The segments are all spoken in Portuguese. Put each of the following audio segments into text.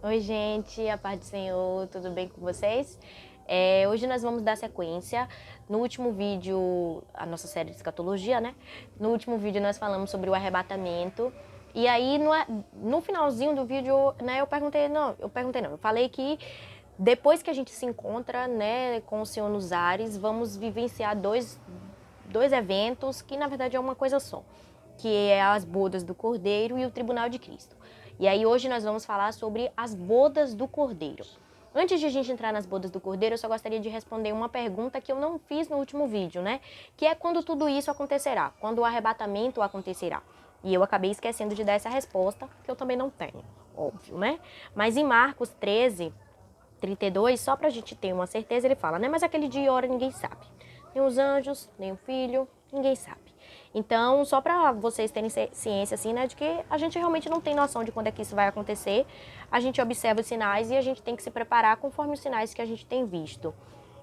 Oi, gente, a paz do Senhor, tudo bem com vocês? Hoje nós vamos dar sequência. No último vídeo, a nossa série de escatologia, né? No último vídeo nós falamos sobre o arrebatamento. E aí, no finalzinho do vídeo, né, eu falei que depois que a gente se encontra, né, com o Senhor nos ares, vamos vivenciar dois eventos que na verdade é uma coisa só, que é as bodas do Cordeiro e o tribunal de Cristo. E aí hoje nós vamos falar sobre as bodas do Cordeiro. Antes de a gente entrar nas bodas do Cordeiro, eu só gostaria de responder uma pergunta que eu não fiz no último vídeo, né? Que é quando tudo isso acontecerá, quando o arrebatamento acontecerá. E eu acabei esquecendo de dar essa resposta, que eu também não tenho, óbvio, né? Mas em Marcos 13:32, só pra gente ter uma certeza, ele fala, né? Mas aquele dia e hora ninguém sabe. Nem os anjos, nem o filho, ninguém sabe. Então, só para vocês terem ciência, assim, né, de que a gente realmente não tem noção de quando é que isso vai acontecer. A gente observa os sinais e a gente tem que se preparar conforme os sinais que a gente tem visto.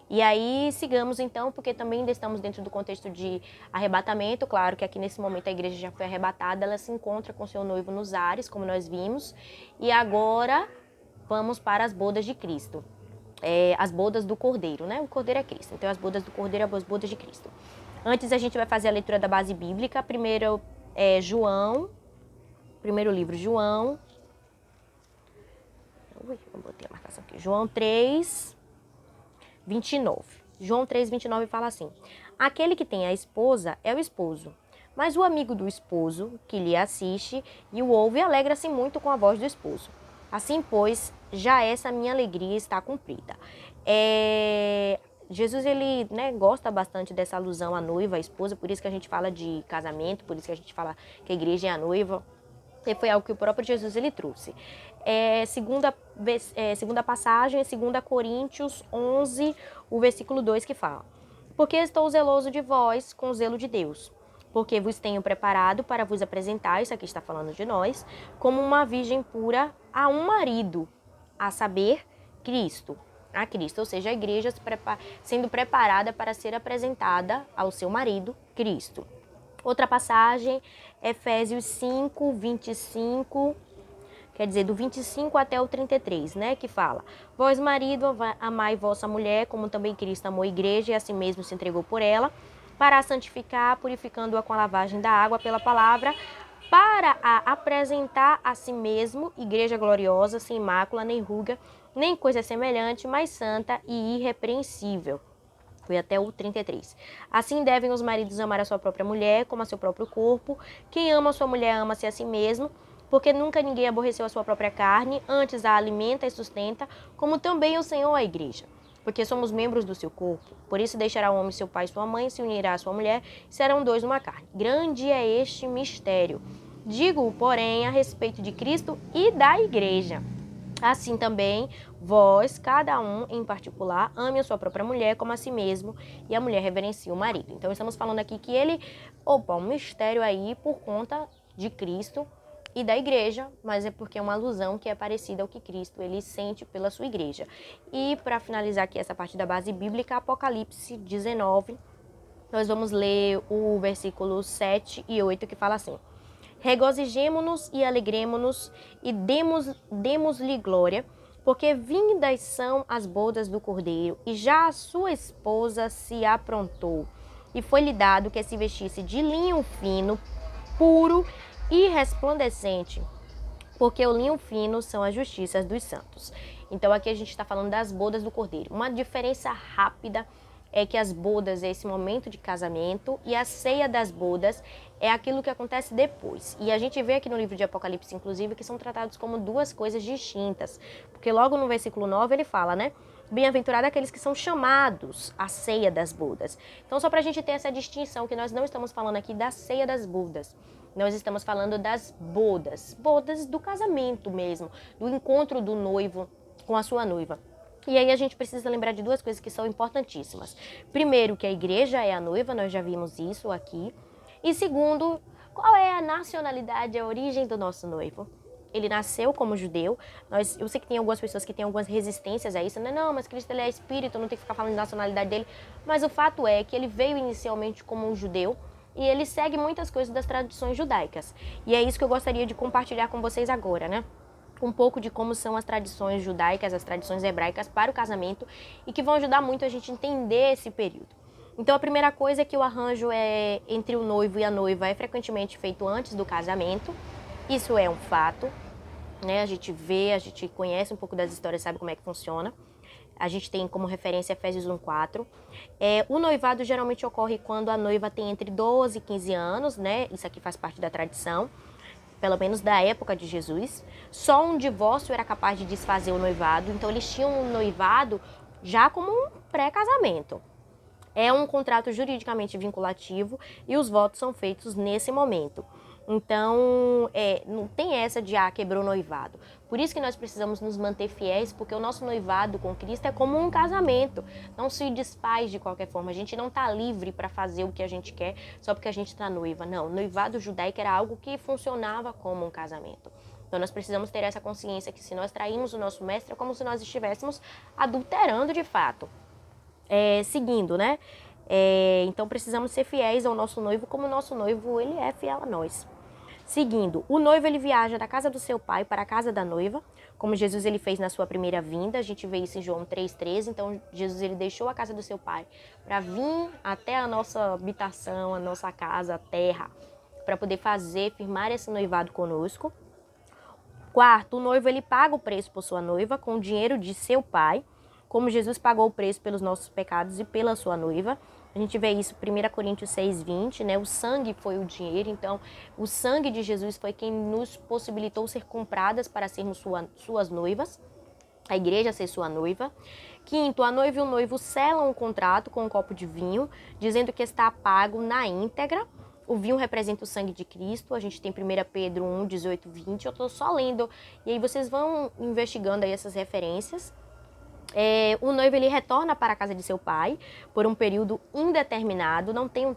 E aí, sigamos então, porque também ainda estamos dentro do contexto de arrebatamento. Claro que aqui nesse momento a igreja já foi arrebatada, ela se encontra com seu noivo nos ares, como nós vimos. E agora, vamos para as bodas de Cristo. As bodas do Cordeiro, né? O Cordeiro é Cristo. Então, as bodas do Cordeiro, as bodas de Cristo. Antes a gente vai fazer a leitura da base bíblica. Primeiro é João, primeiro livro João. Eu botei a marcação aqui. João 3:29. João 3:29 fala assim: aquele que tem a esposa é o esposo, mas o amigo do esposo, que lhe assiste e o ouve, alegra-se muito com a voz do esposo. Assim, pois, já essa minha alegria está cumprida. Jesus, ele, né, gosta bastante dessa alusão à noiva, à esposa, por isso que a gente fala de casamento, por isso que a gente fala que a igreja é a noiva, e foi algo que o próprio Jesus, ele trouxe. Segunda passagem, 2 Coríntios 11, o versículo 2, que fala: porque estou zeloso de vós com o zelo de Deus, porque vos tenho preparado para vos apresentar, isso aqui está falando de nós, como uma virgem pura a um marido, a saber, Cristo. A Cristo, ou seja, a igreja sendo preparada para ser apresentada ao seu marido, Cristo. Outra passagem, Efésios 5:25, quer dizer, do 25 até o 33, né, que fala: vós, marido, amai vossa mulher, como também Cristo amou a igreja e a si mesmo se entregou por ela, para a santificar, purificando-a com a lavagem da água pela palavra, para a apresentar a si mesmo, igreja gloriosa, sem mácula, nem ruga, nem coisa semelhante, mas santa e irrepreensível. Foi até o 33. Assim devem os maridos amar a sua própria mulher, como a seu próprio corpo. Quem ama a sua mulher, ama-se a si mesmo, porque nunca ninguém aborreceu a sua própria carne, antes a alimenta e sustenta, como também o Senhor a igreja. Porque somos membros do seu corpo. Por isso deixará o homem seu pai e sua mãe, se unirá à sua mulher, e serão dois numa carne. Grande é este mistério. Digo-o, porém, a respeito de Cristo e da igreja. Assim também, vós, cada um em particular, ame a sua própria mulher como a si mesmo, e a mulher reverencia o marido. Então, estamos falando aqui que um mistério aí por conta de Cristo e da igreja, mas é porque é uma alusão que é parecida ao que Cristo, ele sente pela sua igreja. E para finalizar aqui essa parte da base bíblica, Apocalipse 19, nós vamos ler o versículo 7 e 8, que fala assim: regozijemo-nos e alegremo-nos e demos-lhe glória, porque vindas são as bodas do Cordeiro, e já a sua esposa se aprontou. E foi-lhe dado que se vestisse de linho fino, puro e resplandecente, porque o linho fino são as justiças dos santos. Então aqui a gente está falando das bodas do Cordeiro. Uma diferença rápida é que as bodas é esse momento de casamento e a ceia das bodas é aquilo que acontece depois. E a gente vê aqui no livro de Apocalipse, inclusive, que são tratados como duas coisas distintas. Porque logo no versículo 9 ele fala, né? Bem-aventurado aqueles que são chamados à ceia das bodas. Então, só para a gente ter essa distinção, que nós não estamos falando aqui da ceia das bodas. Nós estamos falando das bodas. Bodas do casamento mesmo, do encontro do noivo com a sua noiva. E aí a gente precisa lembrar de duas coisas que são importantíssimas. Primeiro, que a igreja é a noiva, nós já vimos isso aqui. E segundo, qual é a nacionalidade, a origem do nosso noivo? Ele nasceu como judeu. Eu sei que tem algumas pessoas que têm algumas resistências a isso, né? Não, mas Cristo, ele é espírito, não tem que ficar falando de nacionalidade dele. Mas o fato é que ele veio inicialmente como um judeu e ele segue muitas coisas das tradições judaicas. E é isso que eu gostaria de compartilhar com vocês agora, né? um pouco de como são as tradições judaicas, as tradições hebraicas para o casamento e que vão ajudar muito a gente a entender esse período. Então, a primeira coisa é que o arranjo entre o noivo e a noiva é frequentemente feito antes do casamento. Isso é um fato, né? A gente vê, a gente conhece um pouco das histórias, sabe como é que funciona. A gente tem como referência Efésios 1:4. O noivado geralmente ocorre quando a noiva tem entre 12 e 15 anos, né? Isso aqui faz parte da tradição, pelo menos da época de Jesus. Só um divórcio era capaz de desfazer o noivado, então eles tinham um noivado já como um pré-casamento. É um contrato juridicamente vinculativo e os votos são feitos nesse momento. Então, não tem essa de, quebrou o noivado. Por isso que nós precisamos nos manter fiéis, porque o nosso noivado com Cristo é como um casamento. Não se desfaz de qualquer forma. A gente não está livre para fazer o que a gente quer só porque a gente está noiva. Não, o noivado judaico era algo que funcionava como um casamento. Então, nós precisamos ter essa consciência que se nós traímos o nosso mestre, é como se nós estivéssemos adulterando de fato. Seguindo, né? Então precisamos ser fiéis ao nosso noivo, como o nosso noivo ele é fiel a nós. Seguindo, o noivo ele viaja da casa do seu pai para a casa da noiva, como Jesus ele fez na sua primeira vinda. A gente vê isso em João 3,13. Então Jesus ele deixou a casa do seu pai para vir até a nossa habitação, a nossa casa, a terra, para poder firmar esse noivado conosco. Quarto, o noivo ele paga o preço por sua noiva com o dinheiro de seu pai, como Jesus pagou o preço pelos nossos pecados e pela sua noiva. A gente vê isso em 1 Coríntios 6,20, né? O sangue foi o dinheiro, então o sangue de Jesus foi quem nos possibilitou ser compradas para sermos suas noivas, a igreja ser sua noiva. Quinto, a noiva e o noivo selam um contrato com um copo de vinho, dizendo que está pago na íntegra. O vinho representa o sangue de Cristo. A gente tem 1 Pedro 1, 18, 20. Eu estou só lendo, e aí vocês vão investigando aí essas referências. O noivo ele retorna para a casa de seu pai por um período indeterminado, não tem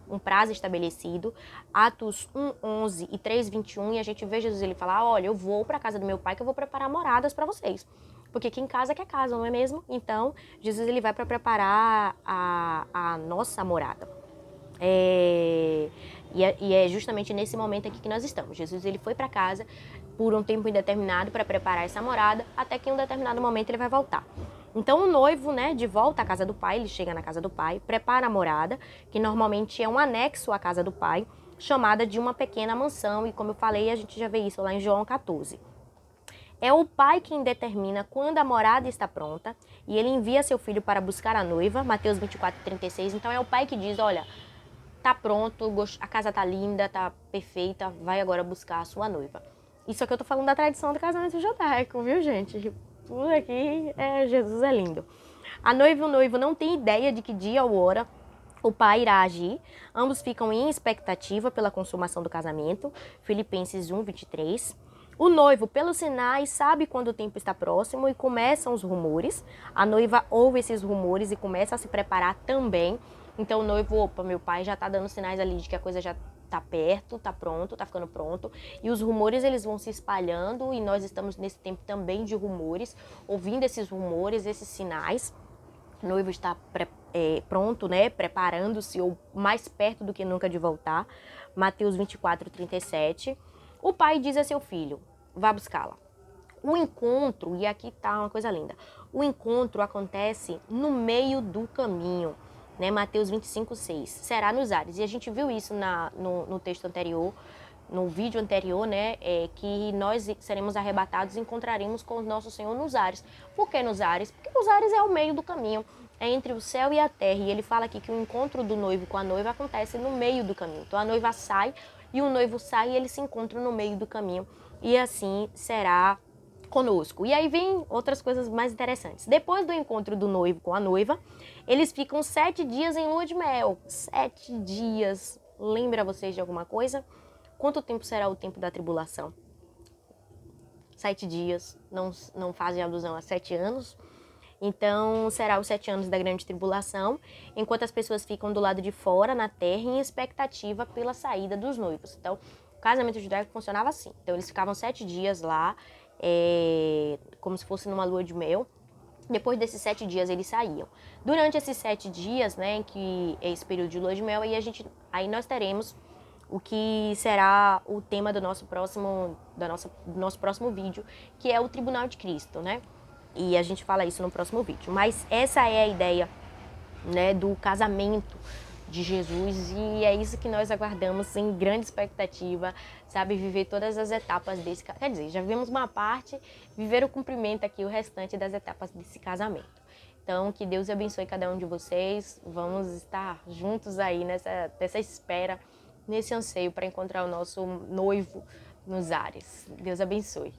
um prazo estabelecido. Atos 1:11 e 3:21, e a gente vê Jesus ele falar: olha, eu vou para a casa do meu pai que eu vou preparar moradas para vocês. Porque quem casa quer casa, não é mesmo? Então, Jesus ele vai para preparar a nossa morada. E é justamente nesse momento aqui que nós estamos. Jesus ele foi para casa por um tempo indeterminado para preparar essa morada, até que em um determinado momento ele vai voltar. Então o noivo, né, de volta à casa do pai, ele chega na casa do pai, prepara a morada, que normalmente é um anexo à casa do pai, chamada de uma pequena mansão, e como eu falei, a gente já vê isso lá em João 14. É o pai quem determina quando a morada está pronta, e ele envia seu filho para buscar a noiva, Mateus 24:36. Então é o pai que diz: olha, tá pronto, a casa tá linda, tá perfeita, vai agora buscar a sua noiva. Isso aqui eu tô falando da tradição do casamento judaico, viu, gente? Tudo aqui, Jesus é lindo. A noiva e o noivo não têm ideia de que dia ou hora o pai irá agir. Ambos ficam em expectativa pela consumação do casamento. Filipenses 1:23. O noivo, pelos sinais, sabe quando o tempo está próximo e começam os rumores. A noiva ouve esses rumores e começa a se preparar também. Então o noivo, opa, meu pai já tá dando sinais ali de que a coisa já tá perto, tá pronto, tá ficando pronto. E os rumores, eles vão se espalhando, e nós estamos nesse tempo também de rumores, ouvindo esses rumores, esses sinais. O noivo está pronto, né, preparando-se, ou mais perto do que nunca de voltar. Mateus 24:37. O pai diz a seu filho: vá buscá-la. O encontro, e aqui tá uma coisa linda, o encontro acontece no meio do caminho. Né, Mateus 25:6, será nos ares. E a gente viu isso no texto anterior, no vídeo anterior, né, que nós seremos arrebatados e encontraremos com o nosso Senhor nos ares. Por que nos ares? Porque os ares é o meio do caminho, é entre o céu e a terra. E ele fala aqui que o encontro do noivo com a noiva acontece no meio do caminho. Então a noiva sai e o noivo sai e eles se encontram no meio do caminho. E assim será conosco. E aí vem outras coisas mais interessantes. Depois do encontro do noivo com a noiva, eles ficam 7 dias em lua de mel. 7 dias. Lembra vocês de alguma coisa? Quanto tempo será o tempo da tribulação? 7 dias. Não fazem alusão a 7 anos. Então, será os 7 anos da grande tribulação, enquanto as pessoas ficam do lado de fora, na terra, em expectativa pela saída dos noivos. Então, o casamento judaico funcionava assim. Então, eles ficavam 7 dias lá, como se fosse numa lua de mel. Depois desses 7 dias eles saíam. Durante esses 7 dias, né, que é esse período de lua de mel, aí nós teremos o que será o tema do nosso próximo vídeo, que é o Tribunal de Cristo, né? E a gente fala isso no próximo vídeo. Mas essa é a ideia, né, do casamento de Jesus, e é isso que nós aguardamos em grande expectativa, sabe, viver todas as etapas desse, quer dizer, já vimos uma parte, viver o cumprimento aqui, o restante das etapas desse casamento. Então, que Deus abençoe cada um de vocês, vamos estar juntos aí nessa espera, nesse anseio para encontrar o nosso noivo nos ares. Deus abençoe.